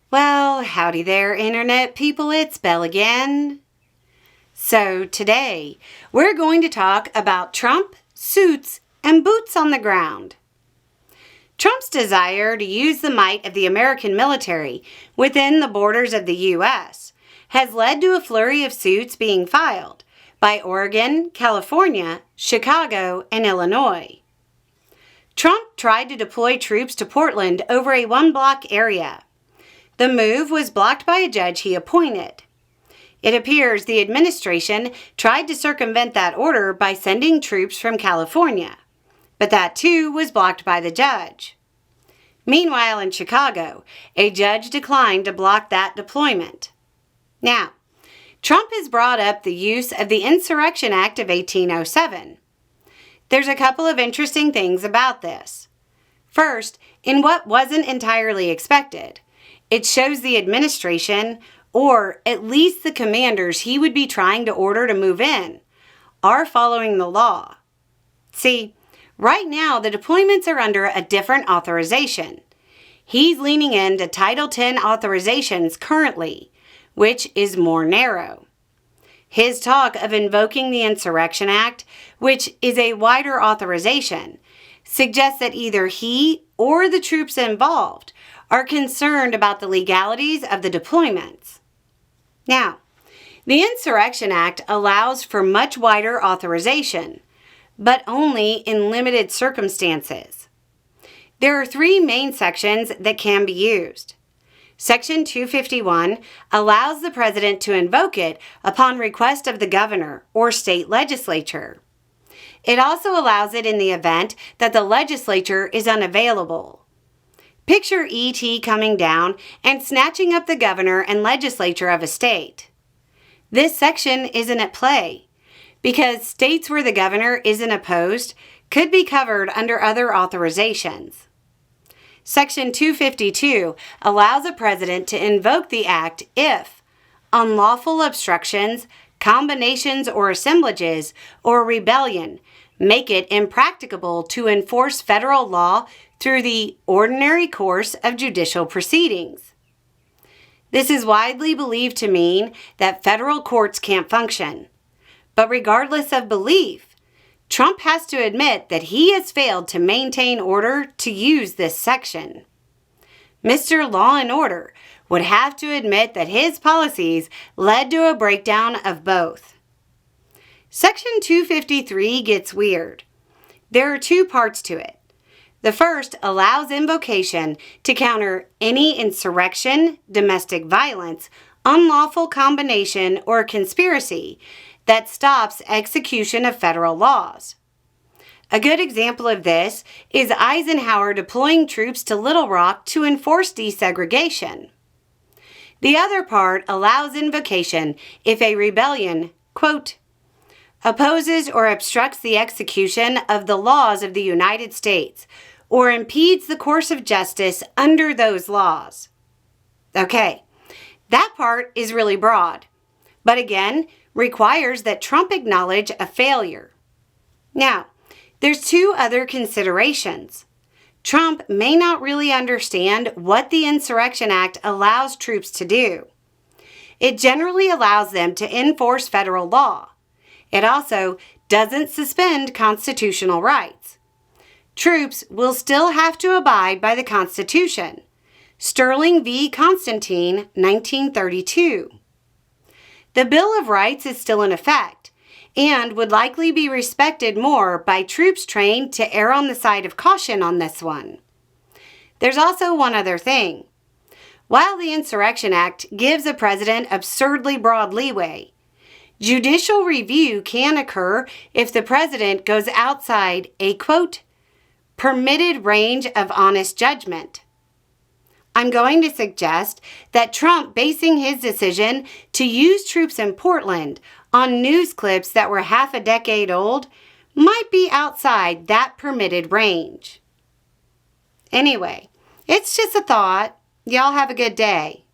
Well, howdy there, Internet people. It's Belle again. So today, we're going to talk about Trump, suits, and boots on the ground. Trump's desire to use the might of the American military within the borders of the U.S. has led to a flurry of suits being filed by Oregon, California, Chicago, and Illinois. Trump tried to deploy troops to Portland over a one-block area. The move was blocked by a judge he appointed. It appears the administration tried to circumvent that order by sending troops from California, but that too was blocked by the judge. Meanwhile, in Chicago, a judge declined to block that deployment. Now, Trump has brought up the use of the Insurrection Act of 1807. There's a couple of interesting things about this. First, in what wasn't entirely expected, it shows the administration, or at least the commanders he would be trying to order to move in, are following the law. See, right now the deployments are under a different authorization. He's leaning into Title X authorizations currently, which is more narrow. His talk of invoking the Insurrection Act, which is a wider authorization, suggests that either he or the troops involved are concerned about the legalities of the deployments. Now, the Insurrection Act allows for much wider authorization, but only in limited circumstances. There are three main sections that can be used. Section 251 allows the president to invoke it upon request of the governor or state legislature. It also allows it in the event that the legislature is unavailable. Picture E.T. coming down and snatching up the governor and legislature of a state. This section isn't at play because states where the governor isn't opposed could be covered under other authorizations. Section 252 allows a president to invoke the act if unlawful obstructions, combinations or assemblages, or rebellion make it impracticable to enforce federal law through the ordinary course of judicial proceedings. This is widely believed to mean that federal courts can't function. But regardless of belief, Trump has to admit that he has failed to maintain order to use this section. Mr. Law and Order would have to admit that his policies led to a breakdown of both. Section 253 gets weird. There are two parts to it. The first allows invocation to counter any insurrection, domestic violence, unlawful combination, or conspiracy that stops execution of federal laws. A good example of this is Eisenhower deploying troops to Little Rock to enforce desegregation. The other part allows invocation if a rebellion, quote, opposes or obstructs the execution of the laws of the United States or impedes the course of justice under those laws. Okay, that part is really broad, but again, requires that Trump acknowledge a failure. Now, there's two other considerations. Trump may not really understand what the Insurrection Act allows troops to do. It generally allows them to enforce federal law. It also doesn't suspend constitutional rights. Troops will still have to abide by the Constitution. Sterling v. Constantine, 1932. The Bill of Rights is still in effect and would likely be respected more by troops trained to err on the side of caution on this one. There's also one other thing. While the Insurrection Act gives a president absurdly broad leeway, judicial review can occur if the president goes outside a, quote, permitted range of honest judgment. I'm going to suggest that Trump basing his decision to use troops in Portland on news clips that were half a decade old might be outside that permitted range. Anyway, it's just a thought. Y'all have a good day.